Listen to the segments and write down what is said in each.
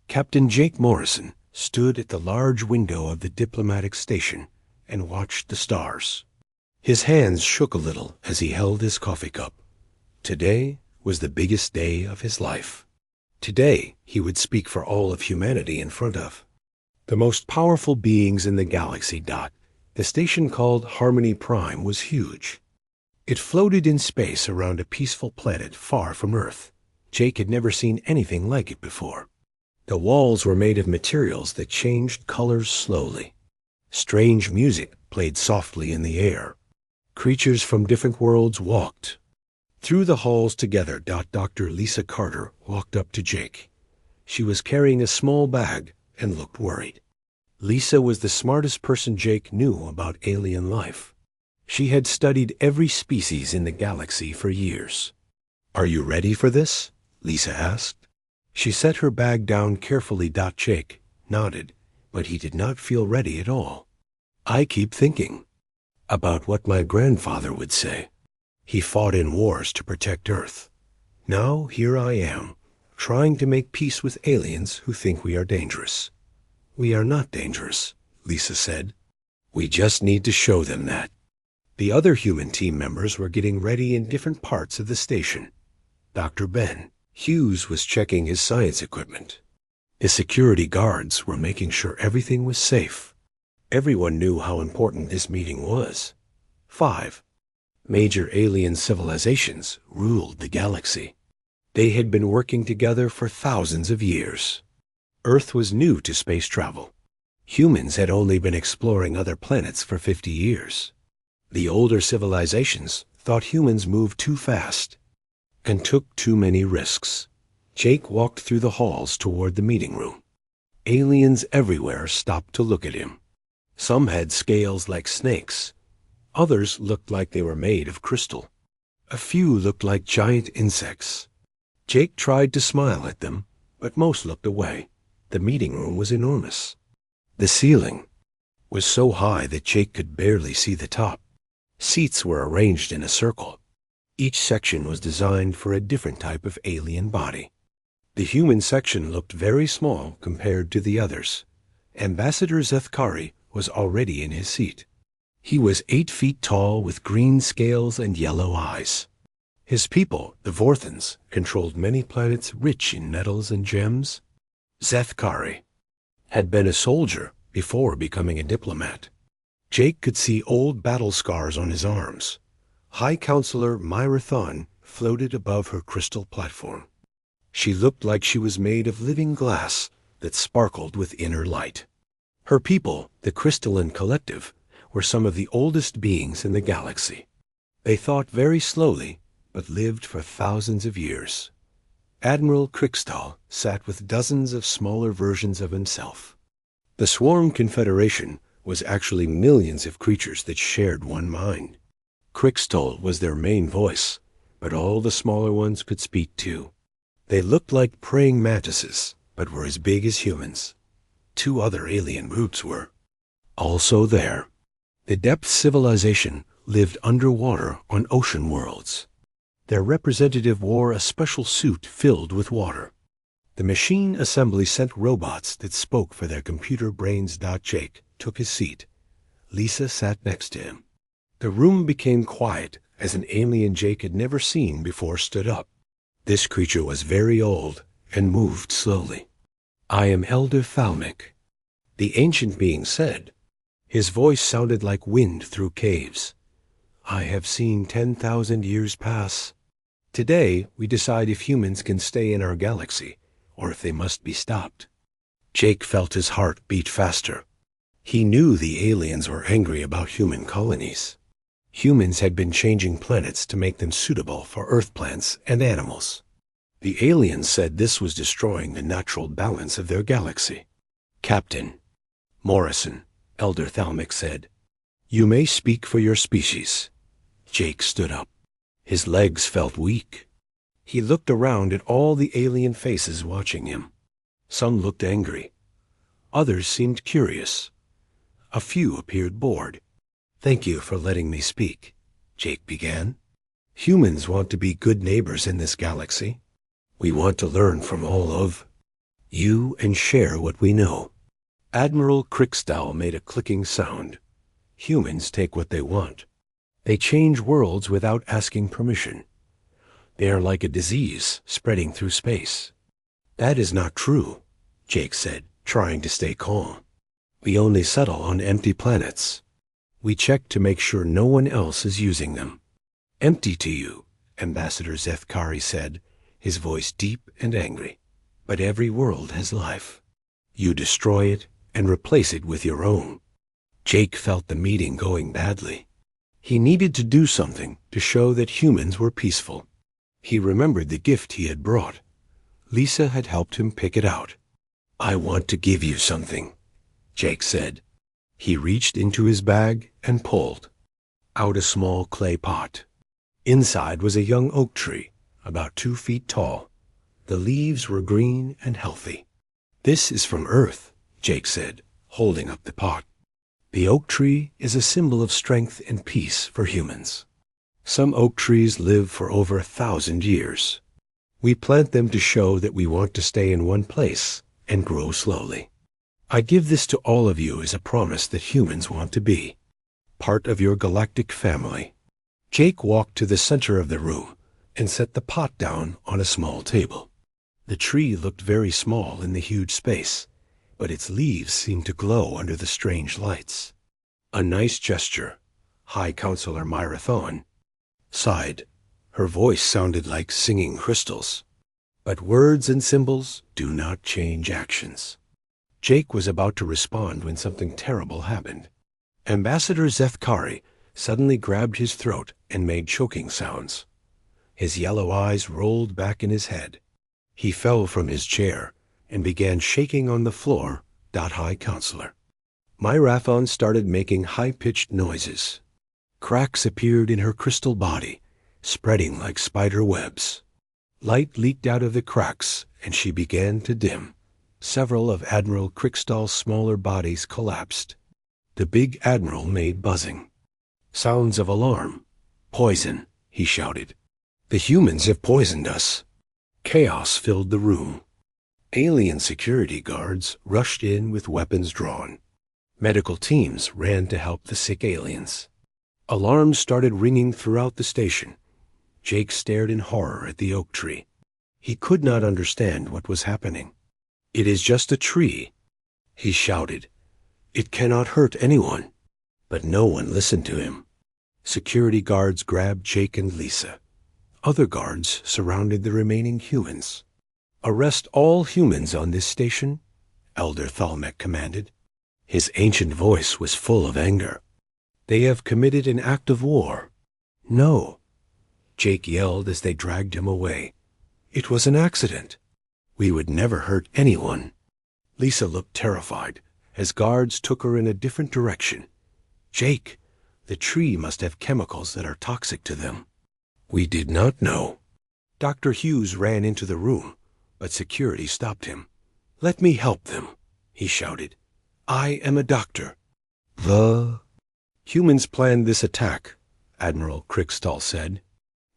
Captain Jake Morrison stood at the large window of the diplomatic station and watched the stars. His hands shook a little as he held his coffee cup. Today was the biggest day of his life. Today he would speak for all of humanity in front of the most powerful beings in the galaxy. The station called Harmony Prime was huge. It floated in space around a peaceful planet far from Earth. Jake had never seen anything like it before. The walls were made of materials that changed colors slowly. Strange music played softly in the air. Creatures from different worlds walked through the halls together. Dr. Lisa Carter walked up to Jake. She was carrying a small bag and looked worried. Lisa was the smartest person Jake knew about alien life. She had studied every species in the galaxy for years. "Are you ready for this?" Lisa asked. She set her bag down carefully. Jake nodded, but he did not feel ready at all. "I keep thinking about what my grandfather would say. He fought in wars to protect Earth. Now here I am, trying to make peace with aliens who think we are dangerous." "We are not dangerous," Lisa said. "We just need to show them that." The other human team members were getting ready in different parts of the station. Dr. Ben Hughes was checking his science equipment. His security guards were making sure everything was safe. Everyone knew how important this meeting was. 5 major alien civilizations ruled the galaxy. They had been working together for thousands of years. Earth was new to space travel. Humans had only been exploring other planets for 50 years. The older civilizations thought humans moved too fast and took too many risks. Jake walked through the halls toward the meeting room. Aliens everywhere stopped to look at him. Some had scales like snakes. Others looked like they were made of crystal. A few looked like giant insects. Jake tried to smile at them, but most looked away. The meeting room was enormous. The ceiling was so high that Jake could barely see the top. Seats were arranged in a circle. Each section was designed for a different type of alien body. The human section looked very small compared to the others. Ambassador Zethkari was already in his seat. He was 8 feet tall with green scales and yellow eyes. His people, the Vorthans, controlled many planets rich in metals and gems. Zethkari had been a soldier before becoming a diplomat. Jake could see old battle scars on his arms. High Counselor Myra Thun floated above her crystal platform. She looked like she was made of living glass that sparkled with inner light. Her people, the Crystalline Collective, were some of the oldest beings in the galaxy. They thought very slowly, but lived for thousands of years. Admiral Krikstal sat with dozens of smaller versions of himself. The Swarm Confederation was actually millions of creatures that shared one mind. Krikstal was their main voice, but all the smaller ones could speak too. They looked like praying mantises, but were as big as humans. 2 other alien groups were also there. The Depth Civilization lived underwater on ocean worlds. Their representative wore a special suit filled with water. The machine assembly sent robots that spoke for their computer brains. Jake took his seat. Lisa sat next to him. The room became quiet as an alien Jake had never seen before stood up. This creature was very old and moved slowly. "I am Elder Thalmic," the ancient being said. His voice sounded like wind through caves. "I have seen 10,000 years pass. Today we decide if humans can stay in our galaxy or if they must be stopped." Jake felt his heart beat faster. He knew the aliens were angry about human colonies. Humans had been changing planets to make them suitable for Earth plants and animals. The aliens said this was destroying the natural balance of their galaxy. "Captain Morrison," Elder Thalmic said, "you may speak for your species." Jake stood up. His legs felt weak. He looked around at all the alien faces watching him. Some looked angry. Others seemed curious. A few appeared bored. "Thank you for letting me speak," Jake began. "Humans want to be good neighbors in this galaxy. We want to learn from all of You and share what we know. Admiral Crickstall made a clicking sound. Humans take what they want. They change worlds without asking permission. They are like a disease spreading through space. That is not true, Jake said, trying to stay calm. We only settle on empty planets. We check to make sure no one else is using them. Empty to you, Ambassador Zethkari said, his voice deep and angry. But every world has life. You destroy it and replace it with your own. Jake felt the meeting going badly. He needed to do something to show that humans were peaceful. He remembered the gift he had brought. Lisa had helped him pick it out. I want to give you something, Jake said. He reached into his bag and pulled out a small clay pot. Inside was a young oak tree, about 2 feet tall. The leaves were green and healthy. This is from Earth, Jake said, holding up the pot. The oak tree is a symbol of strength and peace for humans. Some oak trees live for over 1,000 years. We plant them to show that we want to stay in one place and grow slowly. I give this to all of you as a promise that humans want to be part of your galactic family. Jake walked to the center of the room and set the pot down on a small table. The tree looked very small in the huge space, but its leaves seemed to glow under the strange lights. A nice gesture, High Counselor Myra Thawne sighed. Her voice sounded like singing crystals. But words and symbols do not change actions. Jake was about to respond when something terrible happened. Ambassador Zethkari suddenly grabbed his throat and made choking sounds. His yellow eyes rolled back in his head. He fell from his chair and began shaking on the floor. High Counselor Myra Thawne started making high-pitched noises. Cracks appeared in her crystal body, spreading like spider webs. Light leaked out of the cracks, and she began to dim. Several of Admiral Crickstall's smaller bodies collapsed. The big admiral made buzzing sounds of alarm. Poison, he shouted. The humans have poisoned us. Chaos filled the room. Alien security guards rushed in with weapons drawn. Medical teams ran to help the sick aliens. Alarms started ringing throughout the station. Jake stared in horror at the oak tree. He could not understand what was happening. It is just a tree, he shouted. It cannot hurt anyone. But no one listened to him. Security guards grabbed Jake and Lisa. Other guards surrounded the remaining humans. Arrest all humans on this station, Elder Thalmec commanded. His ancient voice was full of anger. They have committed an act of war. No, Jake yelled as they dragged him away. It was an accident. We would never hurt anyone. Lisa looked terrified as guards took her in a different direction. Jake, the tree must have chemicals that are toxic to them. We did not know. Dr. Hughes ran into the room, but security stopped him. Let me help them, he shouted. I am a doctor. The humans planned this attack, Admiral Crickstall said.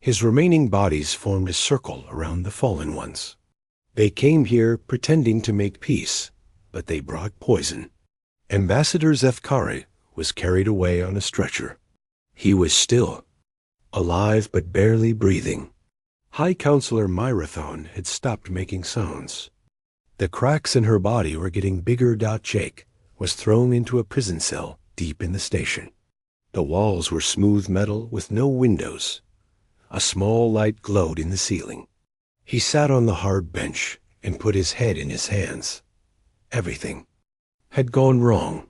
His remaining bodies formed a circle around the fallen ones. They came here pretending to make peace, but they brought poison. Ambassador Zethkari was carried away on a stretcher. He was still, alive but barely breathing. High Counselor Myra Thawne had stopped making sounds. The cracks in her body were getting bigger. Jake was thrown into a prison cell deep in the station. The walls were smooth metal with no windows. A small light glowed in the ceiling. He sat on the hard bench and put his head in his hands. Everything had gone wrong.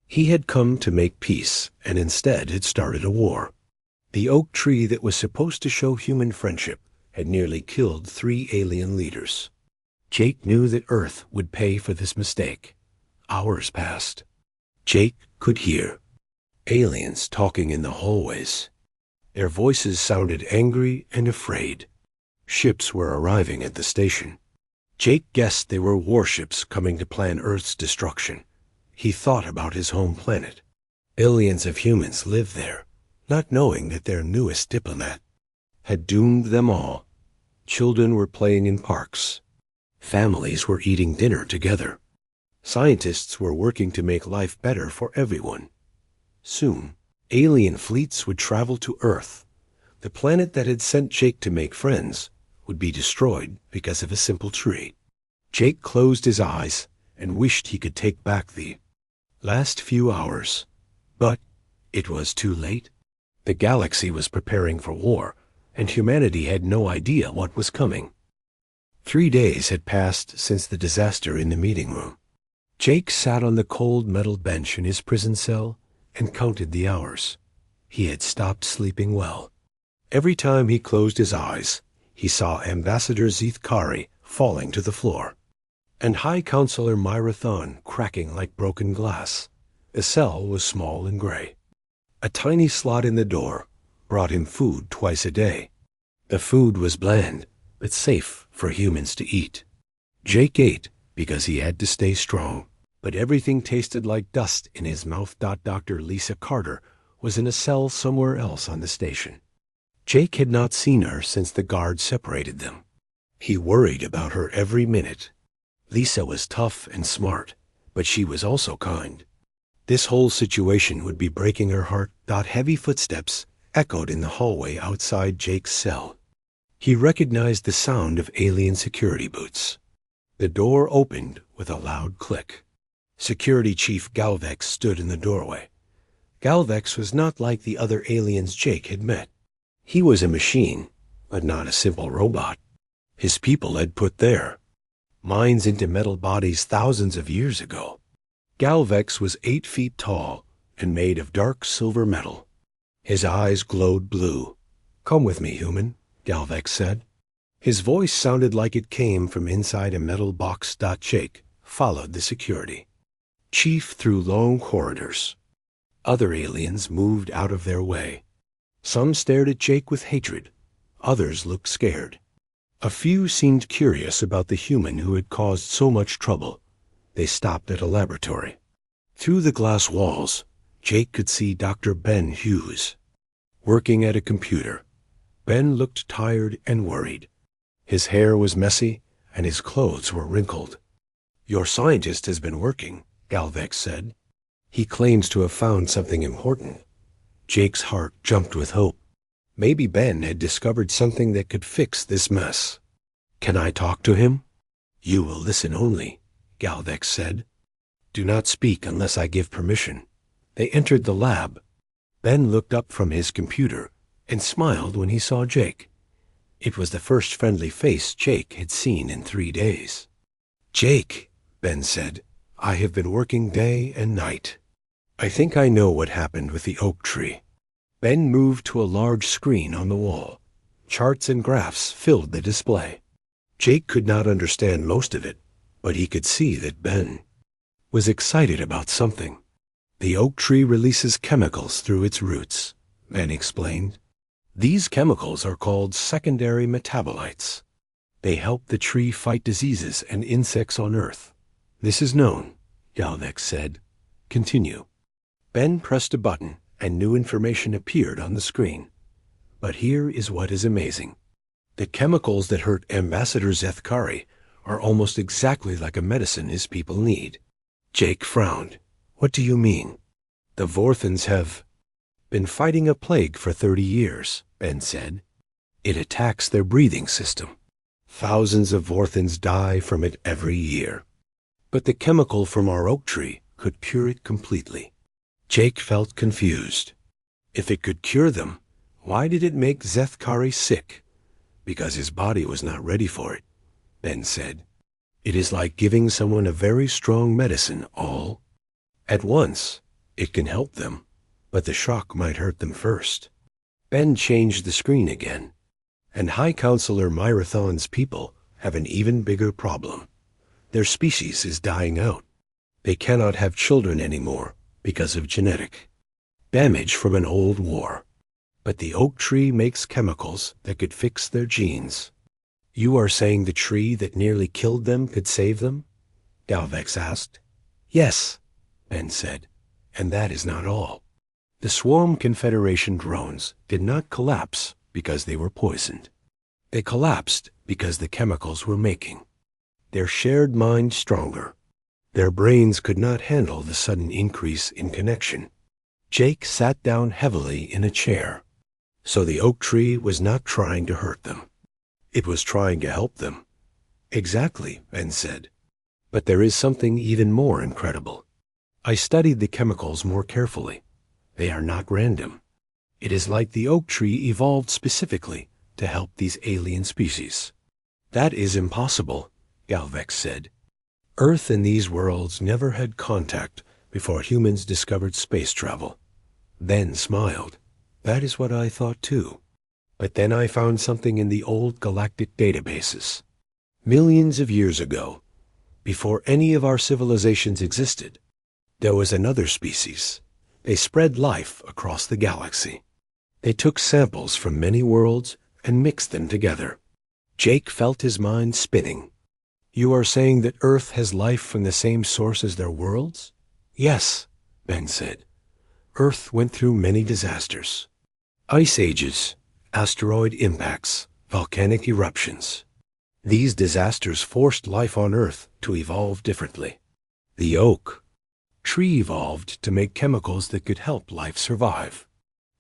He had come to make peace and instead had started a war. The oak tree that was supposed to show human friendship had nearly killed 3 alien leaders. Jake knew that Earth would pay for this mistake. Hours passed. Jake could hear aliens talking in the hallways. Their voices sounded angry and afraid. Ships were arriving at the station. Jake guessed they were warships coming to plan Earth's destruction. He thought about his home planet. Billions of humans lived there, not knowing that their newest diplomat had doomed them all. Children were playing in parks. Families were eating dinner together. Scientists were working to make life better for everyone. Soon, alien fleets would travel to Earth. The planet that had sent Jake to make friends would be destroyed because of a simple tree. Jake closed his eyes and wished he could take back the last few hours. But it was too late. The galaxy was preparing for war, and humanity had no idea what was coming. 3 days had passed since the disaster in the meeting room. Jake sat on the cold metal bench in his prison cell and counted the hours. He had stopped sleeping well. Every time he closed his eyes, he saw Ambassador Zethkari falling to the floor, and High Counselor Myrathon cracking like broken glass. The cell was small and gray. A tiny slot in the door brought him food twice a day. The food was bland, but safe for humans to eat. Jake ate because he had to stay strong, but everything tasted like dust in his mouth. Dr. Lisa Carter was in a cell somewhere else on the station. Jake had not seen her since the guards separated them. He worried about her every minute. Lisa was tough and smart, but she was also kind. This whole situation would be breaking her heart. Heavy footsteps echoed in the hallway outside Jake's cell. He recognized the sound of alien security boots. The door opened with a loud click. Security Chief Galvex stood in the doorway. Galvex was not like the other aliens Jake had met. He was a machine, but not a simple robot. His people had put their minds into metal bodies thousands of years ago. Galvex was 8 feet tall and made of dark silver metal. His eyes glowed blue. "Come with me, human," Galvex said. His voice sounded like it came from inside a metal box. Jake followed the security chief through long corridors. Other aliens moved out of their way. Some stared at Jake with hatred. Others looked scared. A few seemed curious about the human who had caused so much trouble. They stopped at a laboratory. Through the glass walls, Jake could see Dr. Ben Hughes working at a computer. Ben looked tired and worried. His hair was messy, and his clothes were wrinkled. "Your scientist has been working," Galvex said. "He claims to have found something important." Jake's heart jumped with hope. Maybe Ben had discovered something that could fix this mess. "Can I talk to him?" "You will listen only," Galvex said. "Do not speak unless I give permission." They entered the lab. Ben looked up from his computer and smiled when he saw Jake. It was the first friendly face Jake had seen in 3 days. "Jake," Ben said, "I have been working day and night. I think I know what happened with the oak tree." Ben moved to a large screen on the wall. Charts and graphs filled the display. Jake could not understand most of it, but he could see that Ben was excited about something. "The oak tree releases chemicals through its roots," Ben explained. "These chemicals are called secondary metabolites. They help the tree fight diseases and insects on Earth. This is known," Galvex said. "Continue." Ben pressed a button, and new information appeared on the screen. But here is what is amazing. The chemicals that hurt Ambassador Zethkari are almost exactly like a medicine his people need. Jake frowned. "What do you mean?" "The Vorthans have been fighting a plague for 30 years, Ben said. "It attacks their breathing system. Thousands of Vorthans die from it every year. But the chemical from our oak tree could cure it completely." Jake felt confused. If it could cure them, why did it make Zethkari sick? "Because his body was not ready for it," Ben said. "It is like giving someone a very strong medicine all at once. It can help them, but the shock might hurt them first." Ben changed the screen again. "And High Counselor Myrathon's people have an even bigger problem. Their species is dying out. They cannot have children anymore because of genetic damage from an old war. But the oak tree makes chemicals that could fix their genes." "You are saying the tree that nearly killed them could save them?" Galvex asked. "Yes," Ben said, "and that is not all. The Swarm Confederation drones did not collapse because they were poisoned. They collapsed because the chemicals were making their shared mind stronger. Their brains could not handle the sudden increase in connection. Jake sat down heavily in a chair. So the oak tree was not trying to hurt them. It was trying to help them. Exactly, Ben said. But there is something even more incredible. I studied the chemicals more carefully. They are not random. It is like the oak tree evolved specifically to help these alien species. That is impossible, Galvex said. Earth and these worlds never had contact before humans discovered space travel. Ben smiled. That is what I thought too. But then I found something in the old galactic databases. Millions of years ago, before any of our civilizations existed, there was another species. They spread life across the galaxy. They took samples from many worlds and mixed them together. Jake felt his mind spinning. You are saying that Earth has life from the same source as their worlds? Yes, Ben said. Earth went through many disasters. Ice ages, asteroid impacts, volcanic eruptions. These disasters forced life on Earth to evolve differently. The oak tree evolved to make chemicals that could help life survive.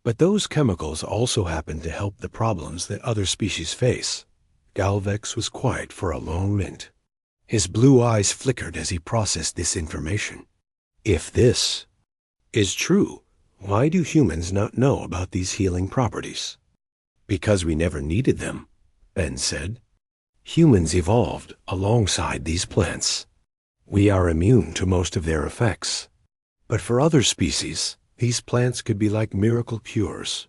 But those chemicals also happened to help the problems that other species face. Galvex was quiet for a long minute. His blue eyes flickered as he processed this information. If this is true, why do humans not know about these healing properties? Because we never needed them, Ben said. Humans evolved alongside these plants. We are immune to most of their effects. But for other species, these plants could be like miracle cures.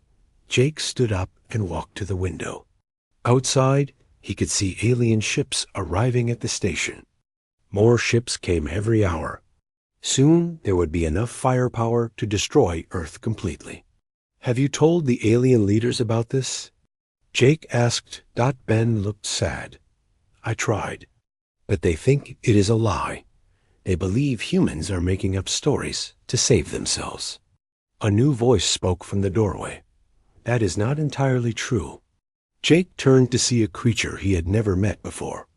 Jake stood up and walked to the window. Outside, he could see alien ships arriving at the station. More ships came every hour. Soon there would be enough firepower to destroy Earth completely. Have you told the alien leaders about this? Jake asked. Ben looked sad. I tried. But they think it is a lie. They believe humans are making up stories to save themselves. A new voice spoke from the doorway. That is not entirely true. Jake turned to see a creature he had never met before.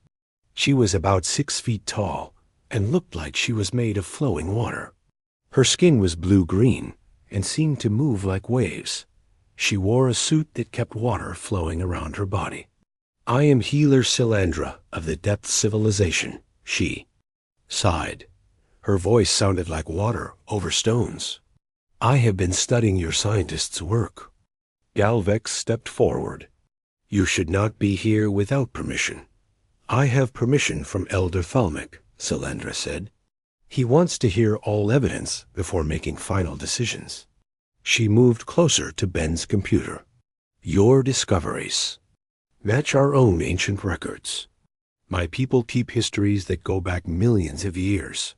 She was about 6 feet tall and looked like she was made of flowing water. Her skin was blue-green and seemed to move like waves. She wore a suit that kept water flowing around her body. I am Healer Silandra of the Depth Civilization, she sighed. Her voice sounded like water over stones. I have been studying your scientists' work. Galvex stepped forward. You should not be here without permission. I have permission from Elder Thalmic, Silandra said. He wants to hear all evidence before making final decisions. She moved closer to Ben's computer. Your discoveries match our own ancient records. My people keep histories that go back millions of years.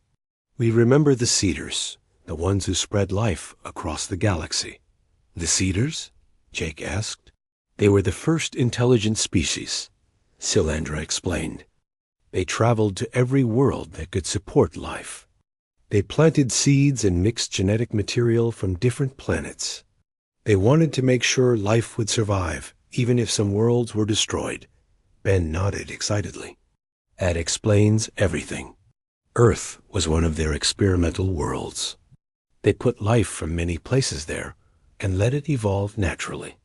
We remember the Cedars, the ones who spread life across the galaxy. The Cedars? Jake asked. They were the first intelligent species, Silandra explained. They traveled to every world that could support life. They planted seeds and mixed genetic material from different planets. They wanted to make sure life would survive, even if some worlds were destroyed. Ben nodded excitedly. That explains everything. Earth was one of their experimental worlds. They put life from many places there and let it evolve naturally.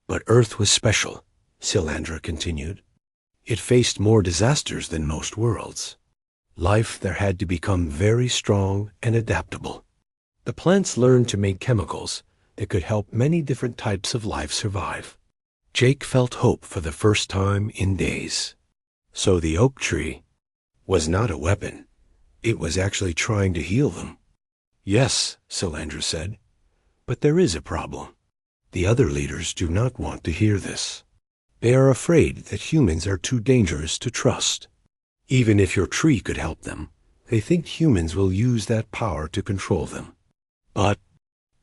But Earth was special, Silandra continued. It faced more disasters than most worlds. Life there had to become very strong and adaptable. The plants learned to make chemicals that could help many different types of life survive. Jake felt hope for the first time in days. So the oak tree was not a weapon. It was actually trying to heal them. Yes, Silandra said, but there is a problem. The other leaders do not want to hear this. They are afraid that humans are too dangerous to trust. Even if your tree could help them, they think humans will use that power to control them. But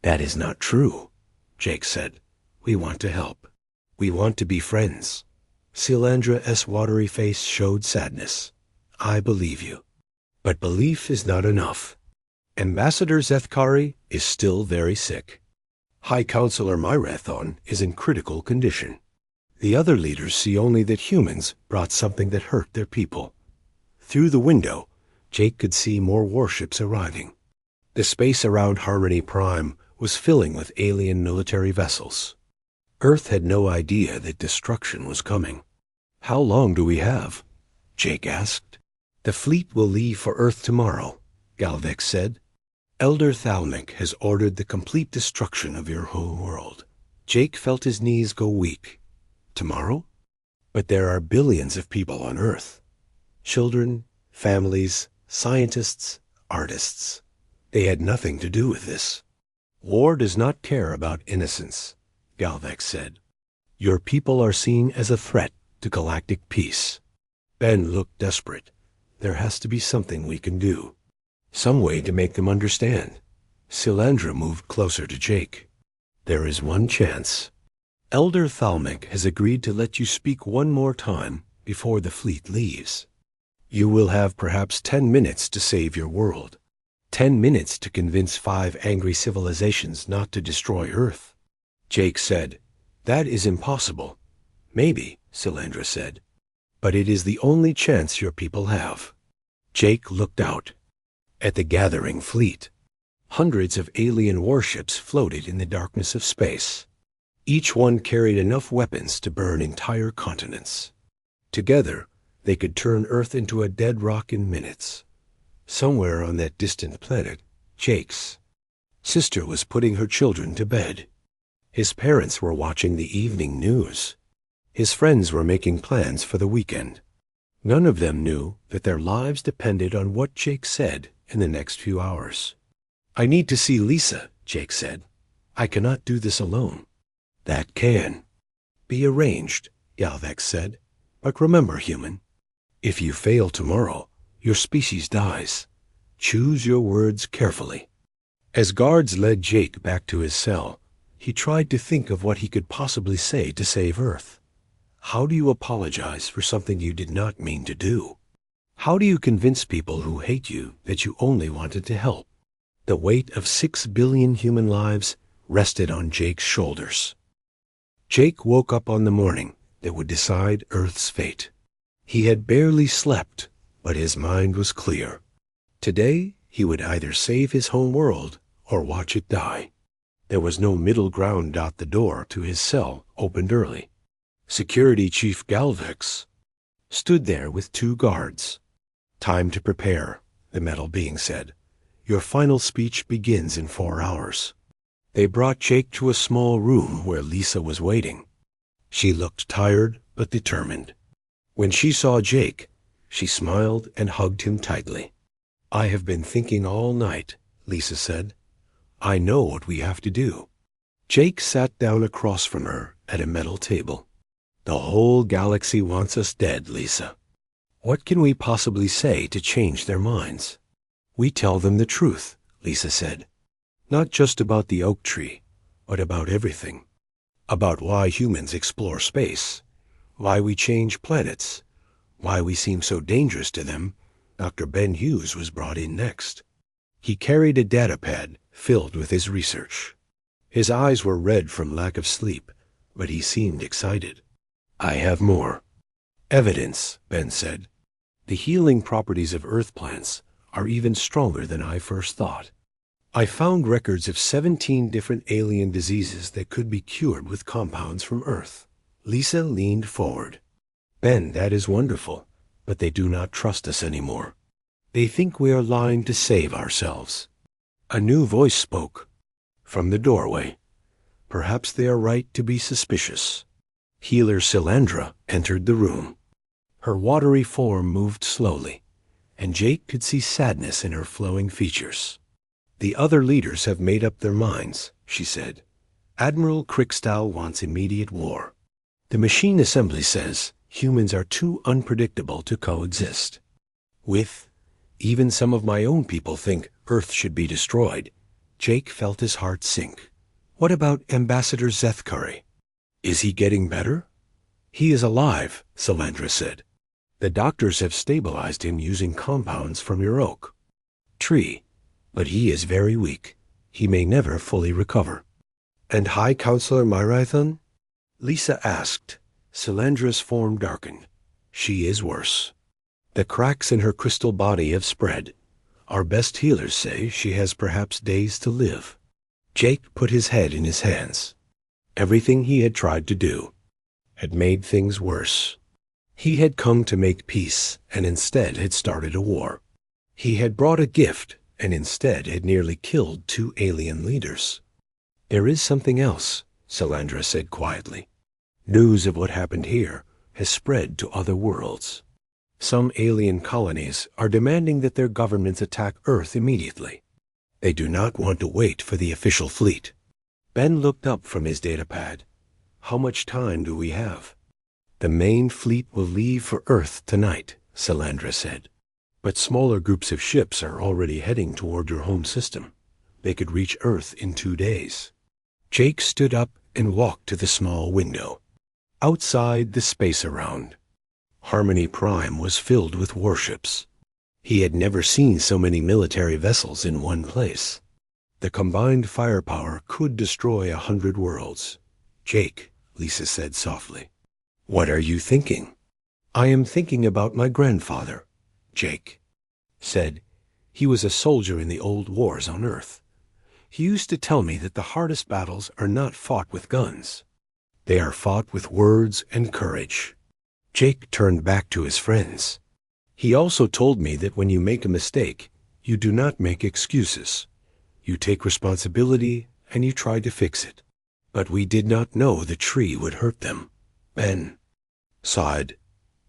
that is not true, Jake said. We want to help. We want to be friends. Silandra's watery face showed sadness. I believe you. But belief is not enough. Ambassador Zethkari is still very sick. High Counselor Myrethon is in critical condition. The other leaders see only that humans brought something that hurt their people. Through the window, Jake could see more warships arriving. The space around Harmony Prime was filling with alien military vessels. Earth had no idea that destruction was coming. "How long do we have?" Jake asked. "The fleet will leave for Earth tomorrow," Galvex said. "Elder Thalmik has ordered the complete destruction of your whole world." Jake felt his knees go weak. Tomorrow? But there are billions of people on Earth. Children, families, scientists, artists. They had nothing to do with this. "War does not care about innocence," Galvex said. "Your people are seen as a threat to galactic peace." Ben looked desperate. "There has to be something we can do. Some way to make them understand." Silandra moved closer to Jake. "There is one chance. Elder Thalmik has agreed to let you speak one more time before the fleet leaves. You will have perhaps 10 minutes to save your world. 10 minutes to convince 5 angry civilizations not to destroy Earth." Jake said, "That is impossible." "Maybe," Silandra said, "but it is the only chance your people have." Jake looked out. At the gathering fleet, hundreds of alien warships floated in the darkness of space. Each one carried enough weapons to burn entire continents. Together, they could turn Earth into a dead rock in minutes. Somewhere on that distant planet, Jake's sister was putting her children to bed. His parents were watching the evening news. His friends were making plans for the weekend. None of them knew that their lives depended on what Jake said in the next few hours. "I need to see Lisa," Jake said. "I cannot do this alone." "That can be arranged," Galvex said. "But remember, human, if you fail tomorrow, your species dies. Choose your words carefully." As guards led Jake back to his cell, he tried to think of what he could possibly say to save Earth. How do you apologize for something you did not mean to do? How do you convince people who hate you that you only wanted to help? The weight of 6 billion human lives rested on Jake's shoulders. Jake woke up on the morning that would decide Earth's fate. He had barely slept, but his mind was clear. Today, he would either save his home world or watch it die. There was no middle ground. The door to his cell opened early. Security Chief Galvex stood there with 2 guards. "Time to prepare," the metal being said. "Your final speech begins in 4 hours." They brought Jake to a small room where Lisa was waiting. She looked tired but determined. When she saw Jake, she smiled and hugged him tightly. "I have been thinking all night," Lisa said. "I know what we have to do." Jake sat down across from her at a metal table. "The whole galaxy wants us dead, Lisa. What can we possibly say to change their minds?" "We tell them the truth," Lisa said. "Not just about the oak tree, but about everything. About why humans explore space, why we change planets, why we seem so dangerous to them." Dr. Ben Hughes was brought in next. He carried a datapad filled with his research. His eyes were red from lack of sleep, but he seemed excited. "I have more evidence," Ben said. "The healing properties of Earth plants are even stronger than I first thought. I found records of 17 different alien diseases that could be cured with compounds from Earth." Lisa leaned forward. "Ben, that is wonderful, but they do not trust us anymore. They think we are lying to save ourselves." A new voice spoke from the doorway. "Perhaps they are right to be suspicious." Healer Silandra entered the room. Her watery form moved slowly, and Jake could see sadness in her flowing features. "The other leaders have made up their minds," she said. "Admiral Krickstow wants immediate war. The machine assembly says humans are too unpredictable to coexist with. Even some of my own people think Earth should be destroyed." Jake felt his heart sink. "What about Ambassador Zethkari? Is he getting better?" "He is alive," Silandra said. "The doctors have stabilized him using compounds from your oak tree, but he is very weak. He may never fully recover." "And High Counselor Myrathon?" Lisa asked. Silandra's form darkened. "She is worse." The cracks in her crystal body have spread. Our best healers say she has perhaps days to live." Jake put his head in his hands. Everything he had tried to do had made things worse. He had come to make peace, and instead had started a war. He had brought a gift, and instead had nearly killed 2 alien leaders. "There is something else," Salandra said quietly. "News of what happened here has spread to other worlds. Some alien colonies are demanding that their governments attack Earth immediately. They do not want to wait for the official fleet." Ben looked up from his datapad. "How much time do we have?" "The main fleet will leave for Earth tonight," Salandra said. "But smaller groups of ships are already heading toward your home system. They could reach Earth in 2 days. Jake stood up and walked to the small window. Outside, the space around Harmony Prime was filled with warships. He had never seen so many military vessels in one place. The combined firepower could destroy 100 worlds. "Jake," Lisa said softly, "what are you thinking?" "I am thinking about my grandfather," Jake said. "He was a soldier in the old wars on Earth. He used to tell me that the hardest battles are not fought with guns. They are fought with words and courage." Jake turned back to his friends. "He also told me that when you make a mistake, you do not make excuses. You take responsibility and you try to fix it. But we did not know the tree would hurt them." Ben sighed.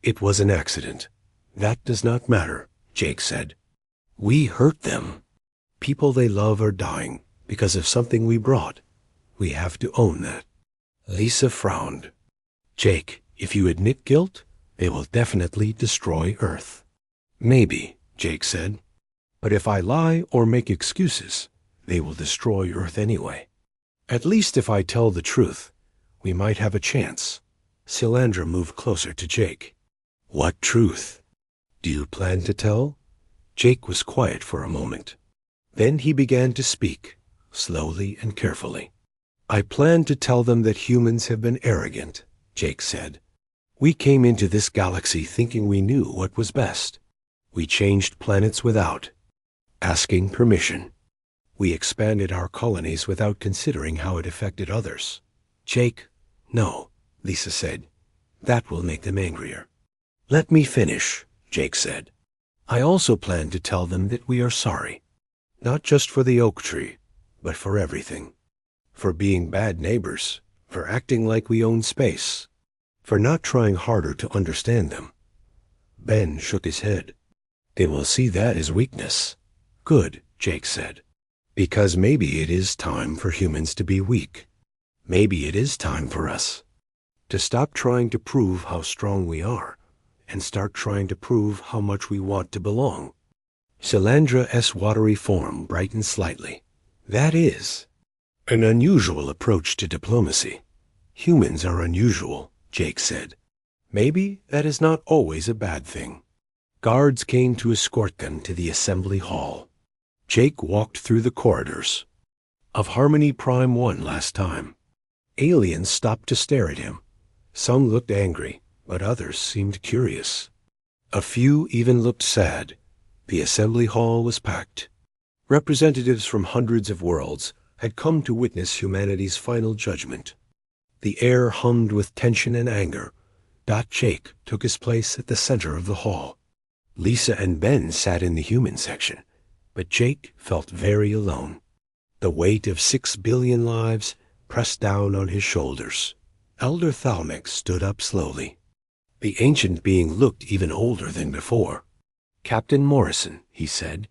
"It was an accident. That does not matter," Jake said. "We hurt them. People they love are dying because of something we brought. We have to own that." Lisa frowned. "Jake, if you admit guilt, they will definitely destroy Earth." "Maybe," Jake said. "But if I lie or make excuses, they will destroy Earth anyway. At least if I tell the truth, we might have a chance." Salandra moved closer to Jake. "What truth? Do you plan to tell?" Jake was quiet for a moment. Then he began to speak, slowly and carefully. "I plan to tell them that humans have been arrogant," Jake said. "We came into this galaxy thinking we knew what was best. We changed planets without asking permission. We expanded our colonies without considering how it affected others." "Jake, no," Lisa said. "That will make them angrier." "Let me finish," Jake said. "I also plan to tell them that we are sorry. Not just for the oak tree, but for everything. For being bad neighbors, for acting like we own space, for not trying harder to understand them." Ben shook his head. "They will see that as weakness." "Good," Jake said. "Because maybe it is time for humans to be weak. Maybe it is time for us to stop trying to prove how strong we are and start trying to prove how much we want to belong." Salandra's watery form brightened slightly. "That is an unusual approach to diplomacy." "Humans are unusual," Jake said. "Maybe that is not always a bad thing." Guards came to escort them to the assembly hall. Jake walked through the corridors of Harmony Prime 1 last time. Aliens stopped to stare at him. Some looked angry, but others seemed curious. A few even looked sad. The assembly hall was packed. Representatives from hundreds of worlds had come to witness humanity's final judgment. The air hummed with tension and anger. Jake took his place at the center of the hall. Lisa and Ben sat in the human section, but Jake felt very alone. The weight of 6 billion lives pressed down on his shoulders. Elder Thalmec stood up slowly. The ancient being looked even older than before. "Captain Morrison," he said,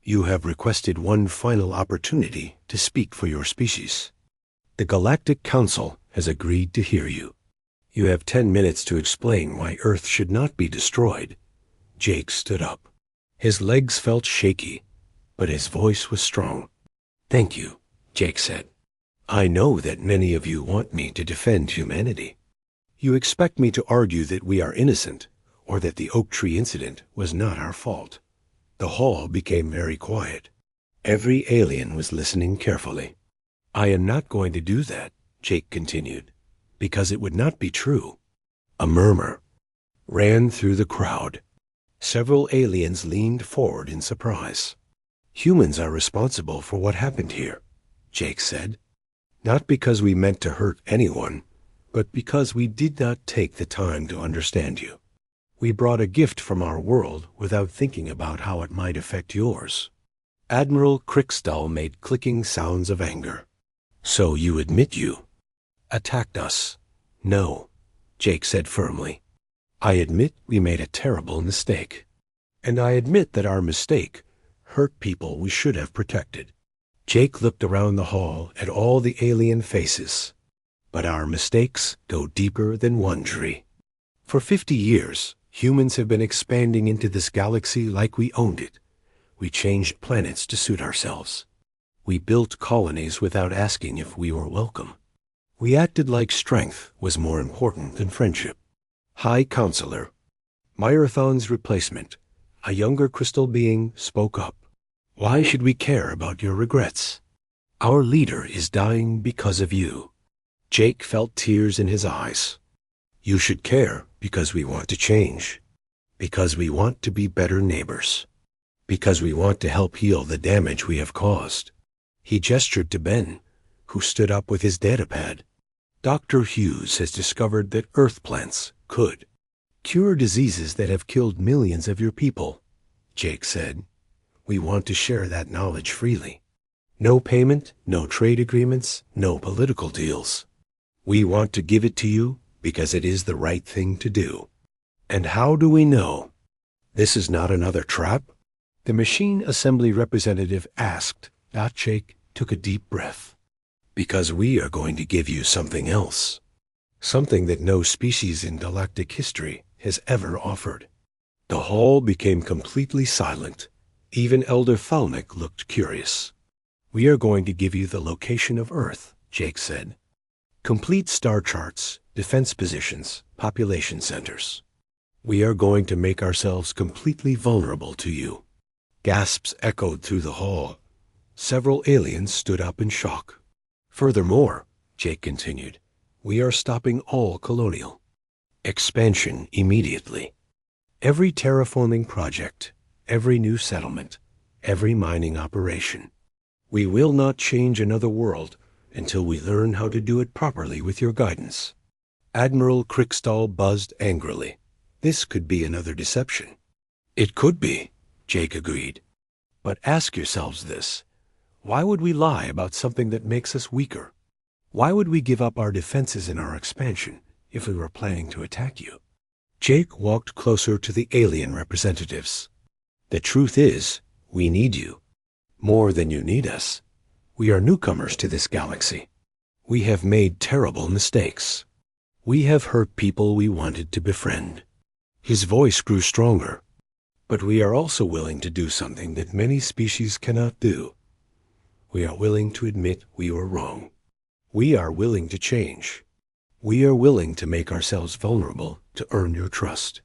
"you have requested one final opportunity to speak for your species. The Galactic Council has agreed to hear you. You have 10 minutes to explain why Earth should not be destroyed." Jake stood up. His legs felt shaky, but his voice was strong. "Thank you," Jake said. "I know that many of you want me to defend humanity. You expect me to argue that we are innocent, or that the oak tree incident was not our fault." The hall became very quiet. Every alien was listening carefully. "I am not going to do that," Jake continued, "because it would not be true." A murmur ran through the crowd. Several aliens leaned forward in surprise. Humans are responsible for what happened here, Jake said. Not because we meant to hurt anyone, but because we did not take the time to understand you. We brought a gift from our world without thinking about how it might affect yours. Admiral Crickstall made clicking sounds of anger. So you admit you attacked us? No, Jake said firmly. I admit we made a terrible mistake. And I admit that our mistake hurt people we should have protected. Jake looked around the hall at all the alien faces. But our mistakes go deeper than Wondery. For 50 years, humans have been expanding into this galaxy like we owned it. We changed planets to suit ourselves. We built colonies without asking if we were welcome. We acted like strength was more important than friendship. High Counselor, Myrathon's replacement, a younger crystal being, spoke up. Why should we care about your regrets? Our leader is dying because of you. Jake felt tears in his eyes. You should care because we want to change. Because we want to be better neighbors. Because we want to help heal the damage we have caused. He gestured to Ben, who stood up with his datapad. Dr. Hughes has discovered that earth plants could cure diseases that have killed millions of your people, Jake said. We want to share that knowledge freely. No payment, no trade agreements, no political deals. We want to give it to you because it is the right thing to do. And how do we know this is not another trap? The machine assembly representative asked. Jake took a deep breath. Because we are going to give you something else. Something that no species in galactic history has ever offered. The hall became completely silent. Even Elder Thalmik looked curious. We are going to give you the location of Earth, Jake said. Complete star charts, defense positions, population centers. We are going to make ourselves completely vulnerable to you. Gasps echoed through the hall. Several aliens stood up in shock. Furthermore, Jake continued, we are stopping all colonial expansion immediately. Every terraforming project, every new settlement, every mining operation. We will not change another world until we learn how to do it properly with your guidance. Admiral Crickstall buzzed angrily. This could be another deception. It could be, Jake agreed. But ask yourselves this. Why would we lie about something that makes us weaker? Why would we give up our defenses in our expansion if we were planning to attack you? Jake walked closer to the alien representatives. The truth is, we need you. More than you need us. We are newcomers to this galaxy. We have made terrible mistakes. We have hurt people we wanted to befriend. His voice grew stronger. But we are also willing to do something that many species cannot do. We are willing to admit we were wrong. We are willing to change. We are willing to make ourselves vulnerable to earn your trust.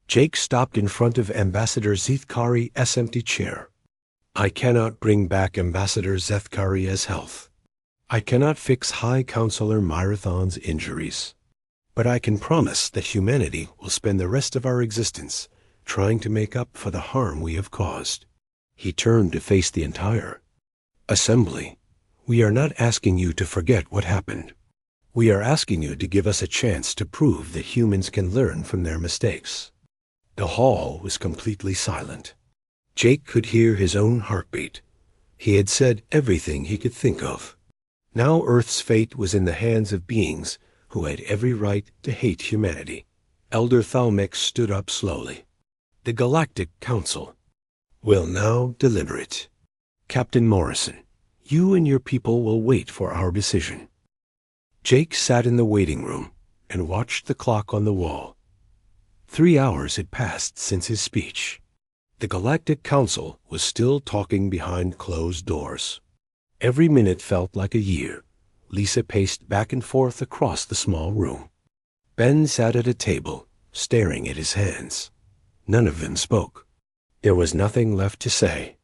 Jake stopped in front of Ambassador Zethkari's empty chair. I cannot bring back Ambassador Zethkari's health. I cannot fix High Counselor Myrathon's injuries. But I can promise that humanity will spend the rest of our existence trying to make up for the harm we have caused. He turned to face the entire assembly. We are not asking you to forget what happened. We are asking you to give us a chance to prove that humans can learn from their mistakes. The hall was completely silent. Jake could hear his own heartbeat. He had said everything he could think of. Now Earth's fate was in the hands of beings who had every right to hate humanity. Elder Thalmik stood up slowly. The Galactic Council will now deliberate. Captain Morrison, you and your people will wait for our decision. Jake sat in the waiting room and watched the clock on the wall. 3 hours had passed since his speech. The Galactic Council was still talking behind closed doors. Every minute felt like a year. Lisa paced back and forth across the small room. Ben sat at a table, staring at his hands. None of them spoke. There was nothing left to say.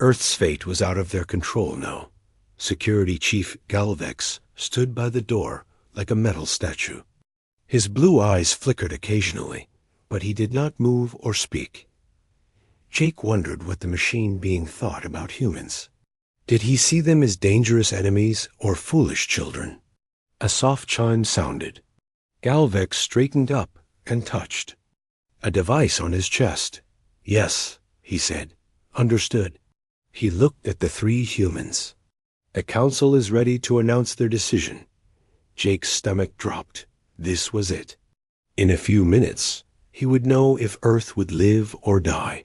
Earth's fate was out of their control now. Security Chief Galvex stood by the door like a metal statue. His blue eyes flickered occasionally, but he did not move or speak. Jake wondered what the machine being thought about humans. Did he see them as dangerous enemies or foolish children? A soft chime sounded. Galvex straightened up and touched. A device on his chest. Yes, he said. Understood. He looked at the three humans. The council is ready to announce their decision. Jake's stomach dropped. This was it. In a few minutes, he would know if Earth would live or die.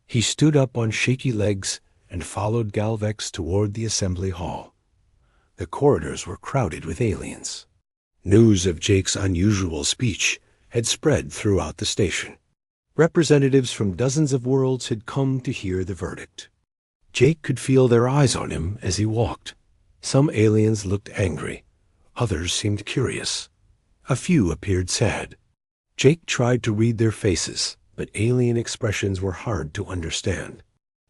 He stood up on shaky legs and followed Galvex toward the assembly hall. The corridors were crowded with aliens. News of Jake's unusual speech had spread throughout the station. Representatives from dozens of worlds had come to hear the verdict. Jake could feel their eyes on him as he walked. Some aliens looked angry. Others seemed curious. A few appeared sad. Jake tried to read their faces, but alien expressions were hard to understand.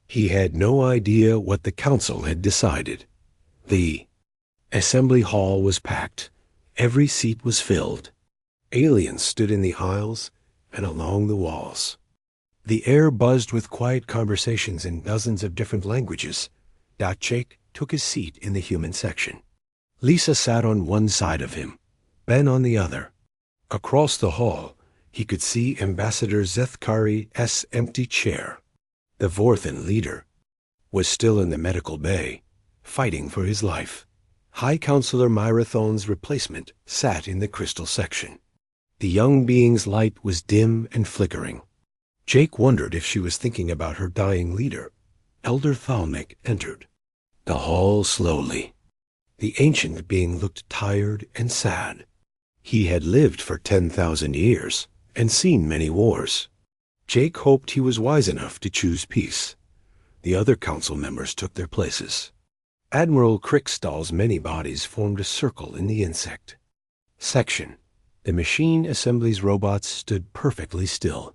He had no idea what the council had decided. The assembly hall was packed. Every seat was filled. Aliens stood in the aisles and along the walls. The air buzzed with quiet conversations in dozens of different languages. Jake took his seat in the human section. Lisa sat on one side of him, Ben on the other. Across the hall, he could see Ambassador Zethkari's empty chair. The Vorthan leader was still in the medical bay, fighting for his life. High Counselor Myrathon's replacement sat in the crystal section. The young being's light was dim and flickering. Jake wondered if she was thinking about her dying leader. Elder Thalmec entered the hall slowly. The ancient being looked tired and sad. He had lived for 10,000 years and seen many wars. Jake hoped he was wise enough to choose peace. The other council members took their places. Admiral Crickstall's many bodies formed a circle in the insect section. The machine assembly's robots stood perfectly still.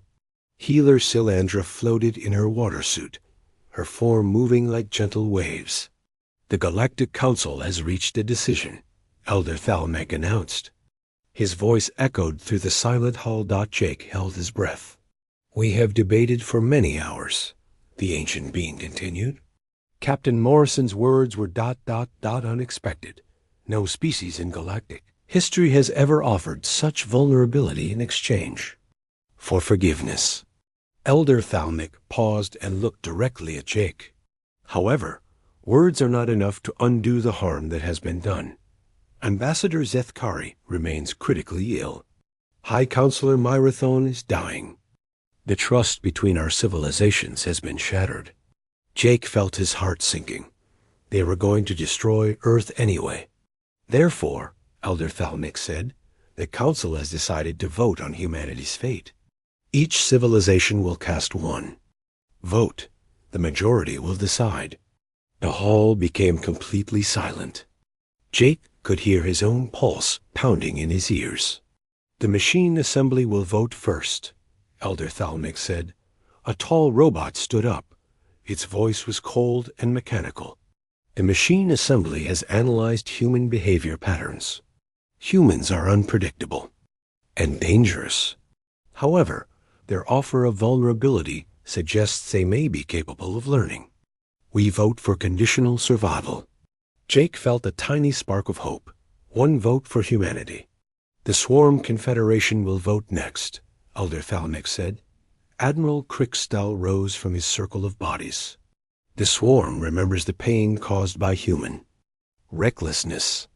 Healer Silandra floated in her water suit, her form moving like gentle waves. The Galactic Council has reached a decision, Elder Thalmec announced. His voice echoed through the silent hall. Jake held his breath. We have debated for many hours, the ancient being continued. Captain Morrison's words were ... unexpected. No species in galactic history has ever offered such vulnerability in exchange for forgiveness. Elder Thalmec paused and looked directly at Jake. However, words are not enough to undo the harm that has been done. Ambassador Zethkari remains critically ill. High Counselor Myrathon is dying. The trust between our civilizations has been shattered. Jake felt his heart sinking. They were going to destroy Earth anyway. Therefore, Elder Thalmec said, the Council has decided to vote on humanity's fate. Each civilization will cast one vote. The majority will decide. The hall became completely silent. Jake could hear his own pulse pounding in his ears. The machine assembly will vote first, Elder Thalmec said. A tall robot stood up. Its voice was cold and mechanical. The machine assembly has analyzed human behavior patterns. Humans are unpredictable and dangerous. However, their offer of vulnerability suggests they may be capable of learning. We vote for conditional survival. Jake felt a tiny spark of hope. One vote for humanity. The Swarm Confederation will vote next, Elder Thalmec said. Admiral Crickstall rose from his circle of bodies. The Swarm remembers the pain caused by human recklessness.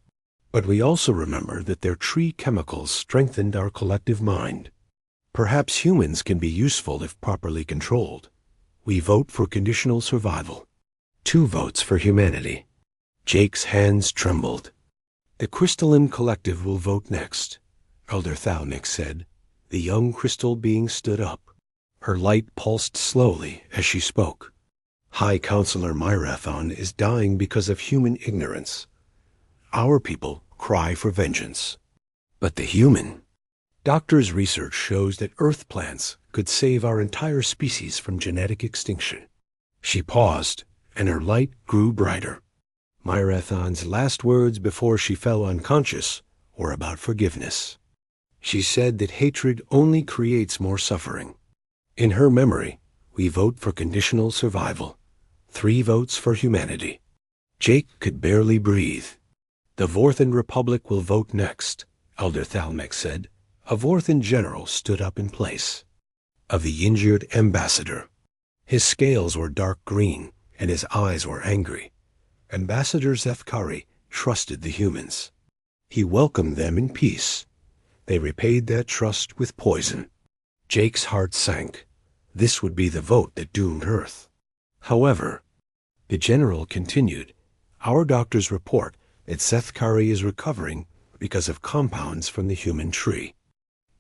But we also remember that their tree chemicals strengthened our collective mind. Perhaps humans can be useful if properly controlled. We vote for conditional survival. 2 votes for humanity. Jake's hands trembled. The Crystalline Collective will vote next, Elder Thalmec said. The young crystal being stood up. Her light pulsed slowly as she spoke. High Counselor Myrathon is dying because of human ignorance. Our people cry for vengeance. But the human... Doctors' research shows that Earth plants could save our entire species from genetic extinction. She paused, and her light grew brighter. Myrathon's last words before she fell unconscious were about forgiveness. She said that hatred only creates more suffering. In her memory, we vote for conditional survival. 3 votes for humanity. Jake could barely breathe. The Vorthan Republic will vote next, Elder Thalmec said. A Vorthan general stood up in place of the injured ambassador. His scales were dark green, and his eyes were angry. Ambassador Zethkari trusted the humans. He welcomed them in peace. They repaid that trust with poison. Jake's heart sank. This would be the vote that doomed Earth. However, the general continued, our doctors report that Zethkari is recovering because of compounds from the human tree.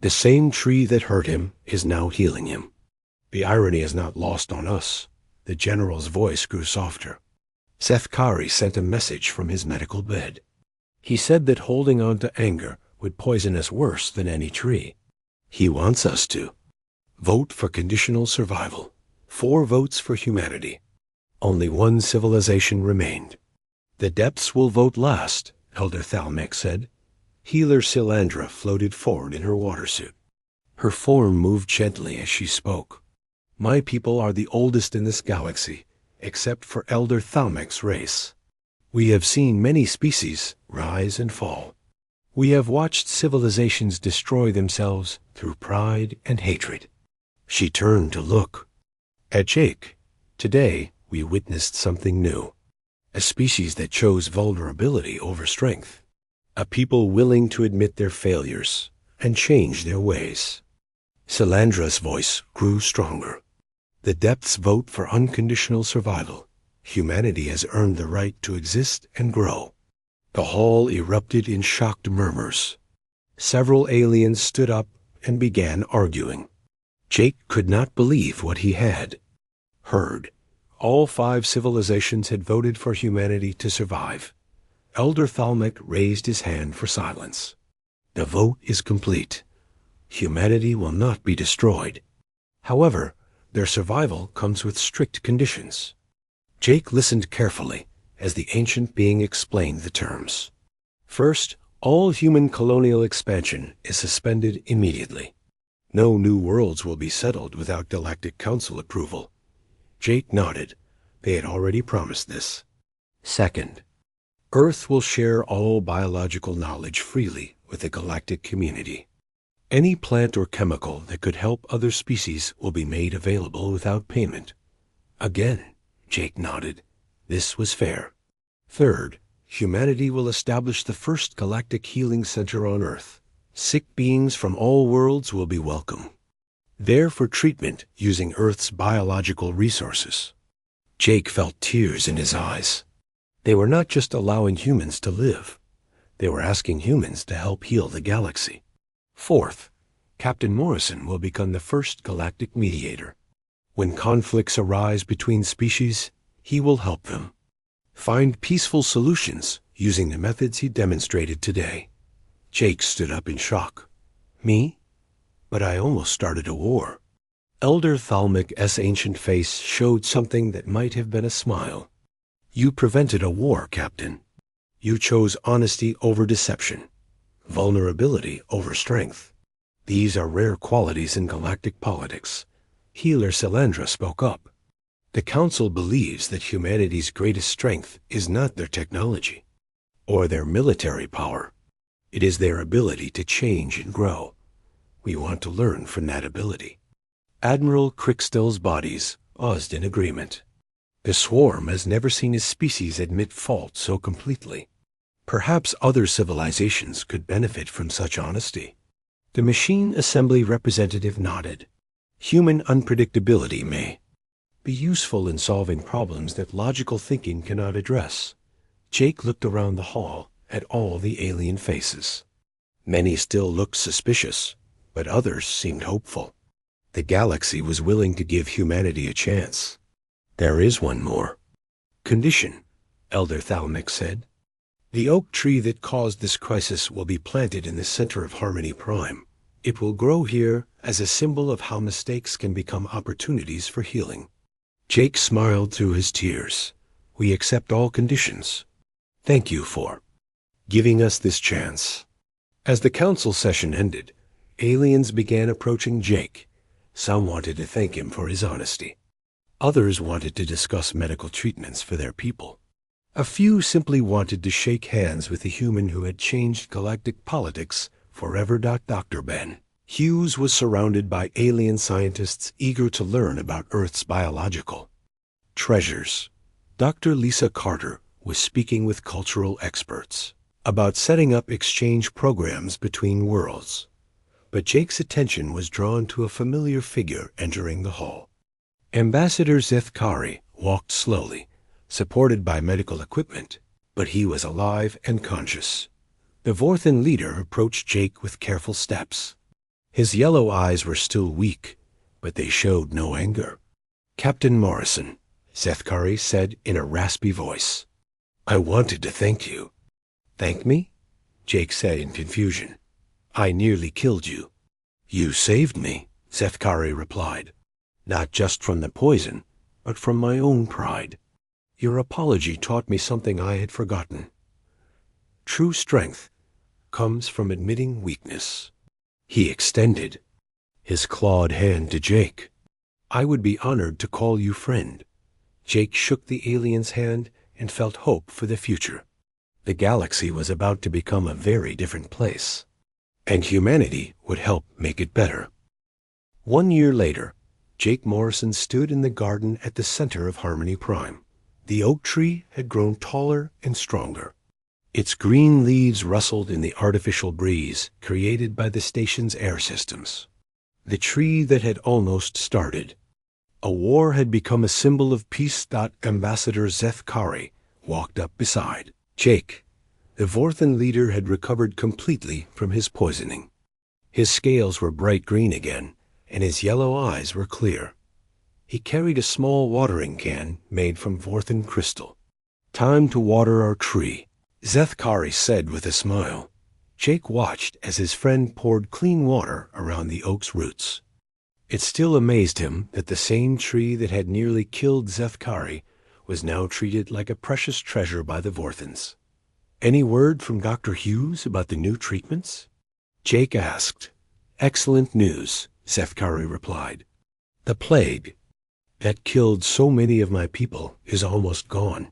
The same tree that hurt him is now healing him. The irony is not lost on us. The general's voice grew softer. Zethkari sent a message from his medical bed. He said that holding on to anger would poison us worse than any tree. He wants us to vote for conditional survival. 4 votes for humanity. Only 1 civilization remained. The depths will vote last, Elder Thalmec said. Healer Silandra floated forward in her water suit. Her form moved gently as she spoke. My people are the oldest in this galaxy, except for Elder Thalmec's race. We have seen many species rise and fall. We have watched civilizations destroy themselves through pride and hatred. She turned to look at Jake. Today, we witnessed something new. A species that chose vulnerability over strength. A people willing to admit their failures and change their ways. Silandra's voice grew stronger. The depths vote for unconditional survival. Humanity has earned the right to exist and grow. The hall erupted in shocked murmurs. Several aliens stood up and began arguing. Jake could not believe what he had heard. All 5 civilizations had voted for humanity to survive. Elder Thalmec raised his hand for silence. The vote is complete. Humanity will not be destroyed. However, their survival comes with strict conditions. Jake listened carefully as the ancient being explained the terms. First, all human colonial expansion is suspended immediately. No new worlds will be settled without Galactic Council approval. Jake nodded. They had already promised this. Second, Earth will share all biological knowledge freely with the galactic community. Any plant or chemical that could help other species will be made available without payment. Again, Jake nodded. This was fair. Third, humanity will establish the first galactic healing center on Earth. Sick beings from all worlds will be welcome. There for treatment using Earth's biological resources. Jake felt tears in his eyes. They were not just allowing humans to live. They were asking humans to help heal the galaxy. Fourth, Captain Morrison will become the first galactic mediator. When conflicts arise between species, he will help them. Find peaceful solutions using the methods he demonstrated today. Jake stood up in shock. Me? But I almost started a war. Elder Thalmec's ancient face showed something that might have been a smile. You prevented a war, Captain. You chose honesty over deception, vulnerability over strength. These are rare qualities in galactic politics. Healer Silandra spoke up. The Council believes that humanity's greatest strength is not their technology or their military power. It is their ability to change and grow. We want to learn from that ability. Admiral Crickstill's bodies buzzed in agreement. The swarm has never seen a species admit fault so completely. Perhaps other civilizations could benefit from such honesty. The machine assembly representative nodded. Human unpredictability may be useful in solving problems that logical thinking cannot address. Jake looked around the hall at all the alien faces. Many still looked suspicious, but others seemed hopeful. The galaxy was willing to give humanity a chance. There is one more condition, Elder Thalmec said. The oak tree that caused this crisis will be planted in the center of Harmony Prime. It will grow here as a symbol of how mistakes can become opportunities for healing. Jake smiled through his tears. We accept all conditions. Thank you for giving us this chance. As the council session ended, aliens began approaching Jake. Some wanted to thank him for his honesty. Others wanted to discuss medical treatments for their people. A few simply wanted to shake hands with the human who had changed galactic politics forever. Dr. Ben Hughes was surrounded by alien scientists eager to learn about Earth's biological treasures. Dr. Lisa Carter was speaking with cultural experts about setting up exchange programs between worlds. But Jake's attention was drawn to a familiar figure entering the hall. Ambassador Zethkari walked slowly, supported by medical equipment, but he was alive and conscious. The Vorthan leader approached Jake with careful steps. His yellow eyes were still weak, but they showed no anger. "Captain Morrison," Zethkari said in a raspy voice, "I wanted to thank you." "Thank me?" Jake said in confusion. "I nearly killed you." "You saved me," Zethkari replied, "not just from the poison, but from my own pride. Your apology taught me something I had forgotten. True strength comes from admitting weakness." He extended his clawed hand to Jake. "I would be honored to call you friend." Jake shook the alien's hand and felt hope for the future. The galaxy was about to become a very different place, and humanity would help make it better. 1 year later, Jake Morrison stood in the garden at the center of Harmony Prime. The oak tree had grown taller and stronger. Its green leaves rustled in the artificial breeze created by the station's air systems. The tree that had almost started a war had become a symbol of peace. Ambassador Zethkari walked up beside Jake. The Vorthan leader had recovered completely from his poisoning. His scales were bright green again, and his yellow eyes were clear. He carried a small watering can made from Vorthan crystal. "Time to water our tree," Zethkari said with a smile. Jake watched as his friend poured clean water around the oak's roots. It still amazed him that the same tree that had nearly killed Zethkari was now treated like a precious treasure by the Vorthans. "Any word from Dr. Hughes about the new treatments?" Jake asked. "Excellent news," Zethkari replied. "The plague that killed so many of my people is almost gone.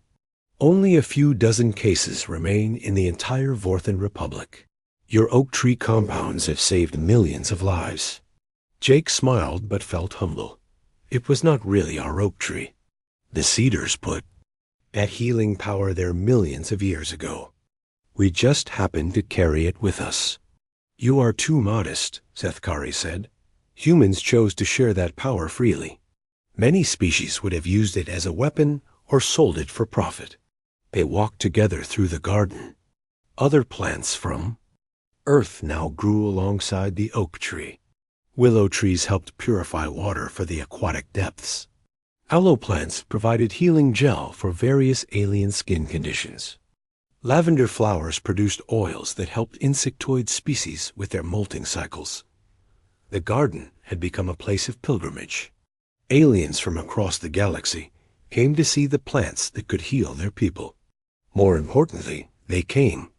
Only a few dozen cases remain in the entire Vorthan Republic. Your oak tree compounds have saved millions of lives." Jake smiled but felt humble. It was not really our oak tree. The cedars put that healing power there millions of years ago. We just happened to carry it with us. "You are too modest," Zethkari said. "Humans chose to share that power freely. Many species would have used it as a weapon or sold it for profit." They walked together through the garden. Other plants from Earth now grew alongside the oak tree. Willow trees helped purify water for the aquatic depths. Aloe plants provided healing gel for various alien skin conditions. Lavender flowers produced oils that helped insectoid species with their molting cycles. The garden had become a place of pilgrimage. Aliens from across the galaxy came to see the plants that could heal their people. More importantly, they came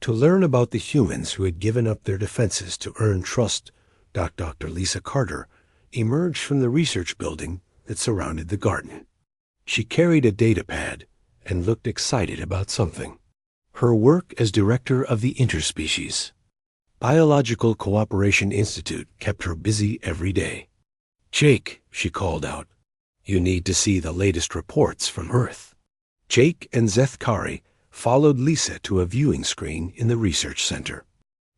to learn about the humans who had given up their defenses to earn trust. Dr. Lisa Carter emerged from the research building that surrounded the garden. She carried a data pad and looked excited about something. Her work as director of the Interspecies Biological Cooperation Institute kept her busy every day. "Jake," she called out, "you need to see the latest reports from Earth." Jake and Zethkari followed Lisa to a viewing screen in the research center.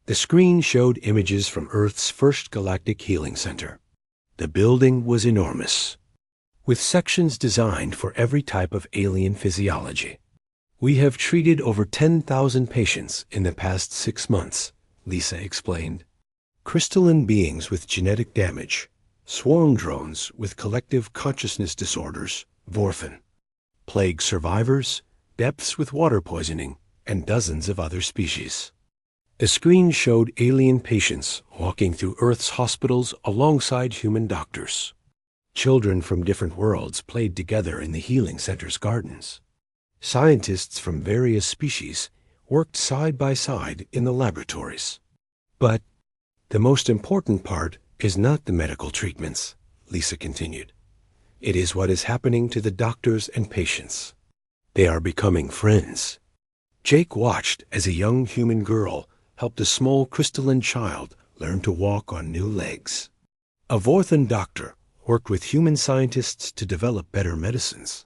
The screen showed images from Earth's first galactic healing center. The building was enormous, with sections designed for every type of alien physiology. "We have treated over 10,000 patients in the past 6 months, Lisa explained. Crystalline beings with genetic damage, swarm drones with collective consciousness disorders, Vorthan, plague survivors, depths with water poisoning, and dozens of other species." The screen showed alien patients walking through Earth's hospitals alongside human doctors. Children from different worlds played together in the healing center's gardens. Scientists from various species worked side by side in the laboratories. "But the most important part is not the medical treatments," Lisa continued. It is what is happening to the doctors and patients. They are becoming friends. Jake watched as a young human girl helped a small crystalline child learn to walk on new legs. A Vorthan doctor worked with human scientists to develop better medicines.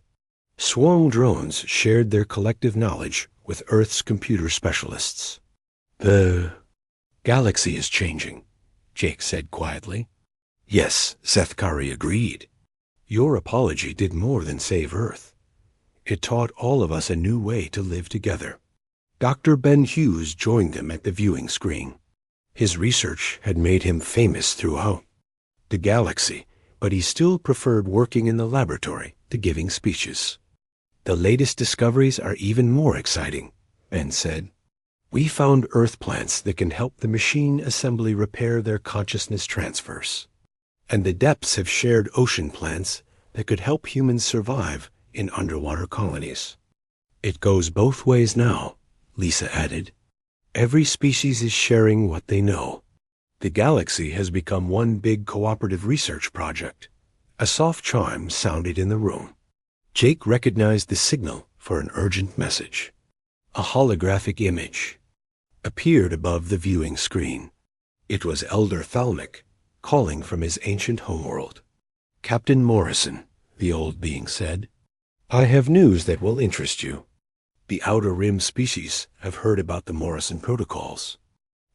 Swarm drones shared their collective knowledge with Earth's computer specialists. The galaxy is changing, Jake said quietly. Yes, Sethkari agreed. Your apology did more than save Earth. It taught all of us a new way to live together. Dr. Ben Hughes joined them at the viewing screen. His research had made him famous throughout the galaxy, but he still preferred working in the laboratory to giving speeches. The latest discoveries are even more exciting, Ben said. We found Earth plants that can help the machine assembly repair their consciousness transfers. And the depths have shared ocean plants that could help humans survive in underwater colonies. It goes both ways now, Lisa added. Every species is sharing what they know. The galaxy has become one big cooperative research project. A soft chime sounded in the room. Jake recognized the signal for an urgent message. A holographic image appeared above the viewing screen. It was Elder Thalmic calling from his ancient homeworld. Captain Morrison, the old being said, I have news that will interest you. The Outer Rim species have heard about the Morrison protocols.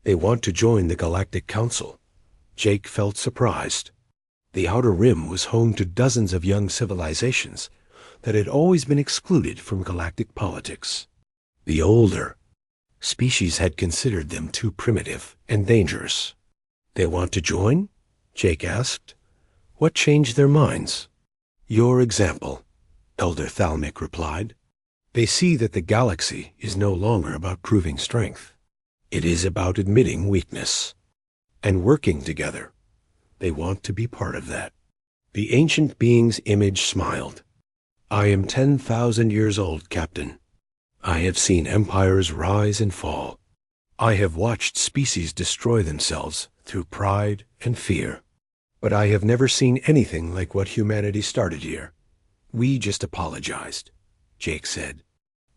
They want to join the Galactic Council. Jake felt surprised. The Outer Rim was home to dozens of young civilizations that had always been excluded from galactic politics. The older species had considered them too primitive and dangerous. They want to join? Jake asked. What changed their minds? Your example, Elder Thalmic replied. They see that the galaxy is no longer about proving strength. It is about admitting weakness and working together. They want to be part of that. The ancient being's image smiled. I am 10,000 years old, Captain. I have seen empires rise and fall. I have watched species destroy themselves through pride and fear. But I have never seen anything like what humanity started here. We just apologized, Jake said.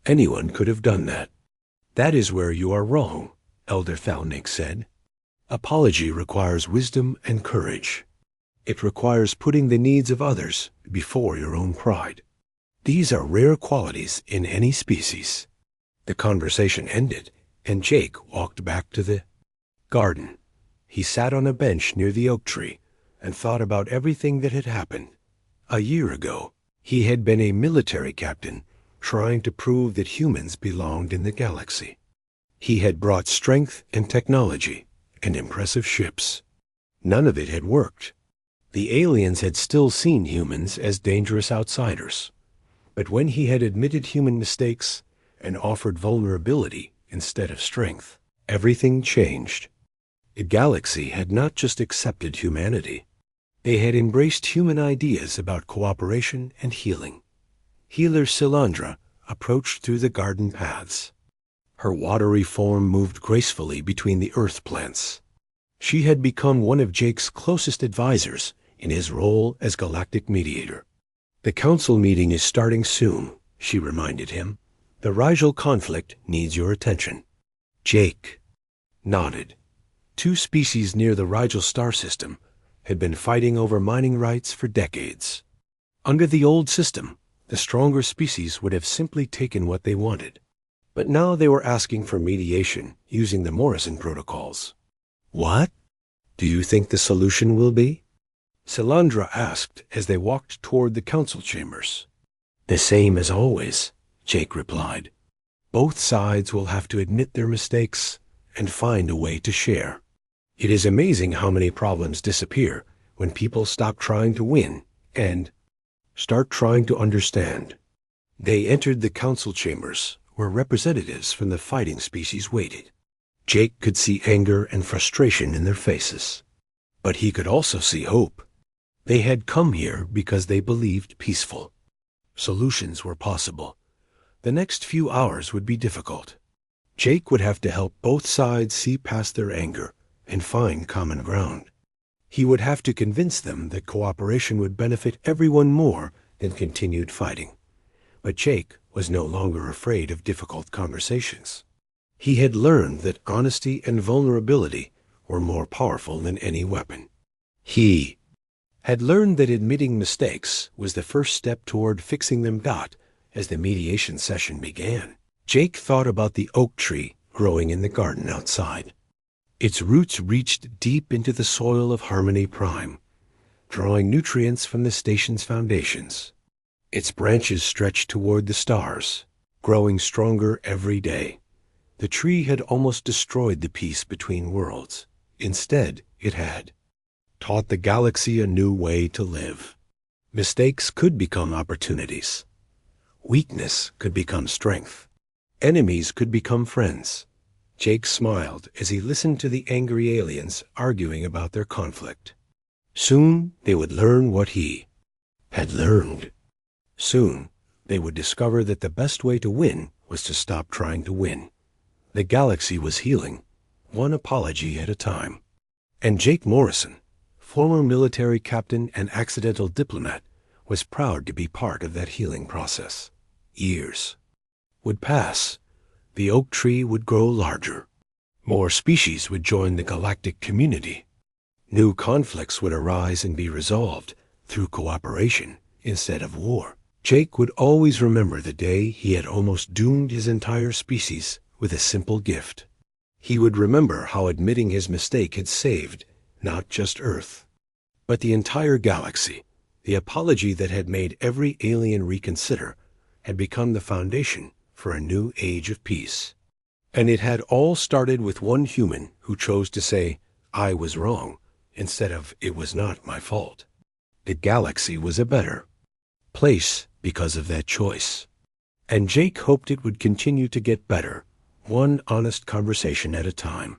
Anyone could have done that. That is where you are wrong, Elder Thalnick said. Apology requires wisdom and courage. It requires putting the needs of others before your own pride. These are rare qualities in any species. The conversation ended, and Jake walked back to the garden. He sat on a bench near the oak tree and thought about everything that had happened. A year ago, he had been a military captain trying to prove that humans belonged in the galaxy. He had brought strength and technology and impressive ships. None of it had worked. The aliens had still seen humans as dangerous outsiders. But when he had admitted human mistakes and offered vulnerability instead of strength, everything changed. The galaxy had not just accepted humanity. They had embraced human ideas about cooperation and healing. Healer Silandra approached through the garden paths. Her watery form moved gracefully between the earth plants. She had become one of Jake's closest advisors in his role as galactic mediator. The council meeting is starting soon, she reminded him. The Rigel conflict needs your attention. Jake nodded. Two species near the Rigel star system had been fighting over mining rights for decades. Under the old system, the stronger species would have simply taken what they wanted. But now they were asking for mediation using the Morrison protocols. What do you think the solution will be? Silandra asked as they walked toward the council chambers. The same as always, Jake replied. Both sides will have to admit their mistakes and find a way to share. It is amazing how many problems disappear when people stop trying to win and start trying to understand. They entered the council chambers where representatives from the fighting species waited. Jake could see anger and frustration in their faces, but he could also see hope. They had come here because they believed peaceful. Solutions were possible. The next few hours would be difficult. Jake would have to help both sides see past their anger and find common ground. He would have to convince them that cooperation would benefit everyone more than continued fighting. But Jake was no longer afraid of difficult conversations. He had learned that honesty and vulnerability were more powerful than any weapon. He had learned that admitting mistakes was the first step toward fixing them. As the mediation session began, Jake thought about the oak tree growing in the garden outside. Its roots reached deep into the soil of Harmony Prime, drawing nutrients from the station's foundations. Its branches stretched toward the stars, growing stronger every day. The tree had almost destroyed the peace between worlds. Instead, it had taught the galaxy a new way to live. Mistakes could become opportunities. Weakness could become strength. Enemies could become friends. Jake smiled as he listened to the angry aliens arguing about their conflict. Soon they would learn what he had learned. Soon they would discover that the best way to win was to stop trying to win. The galaxy was healing, one apology at a time. And Jake Morrison, former military captain and accidental diplomat, was proud to be part of that healing process. Years would pass. The oak tree would grow larger. More species would join the galactic community. New conflicts would arise and be resolved through cooperation instead of war. Jake would always remember the day he had almost doomed his entire species with a simple gift. He would remember how admitting his mistake had saved not just Earth, but the entire galaxy. The apology that had made every alien reconsider had become the foundation for a new age of peace. And it had all started with one human who chose to say, "I was wrong," instead of "it was not my fault." The galaxy was a better place because of that choice. And Jake hoped it would continue to get better, one honest conversation at a time.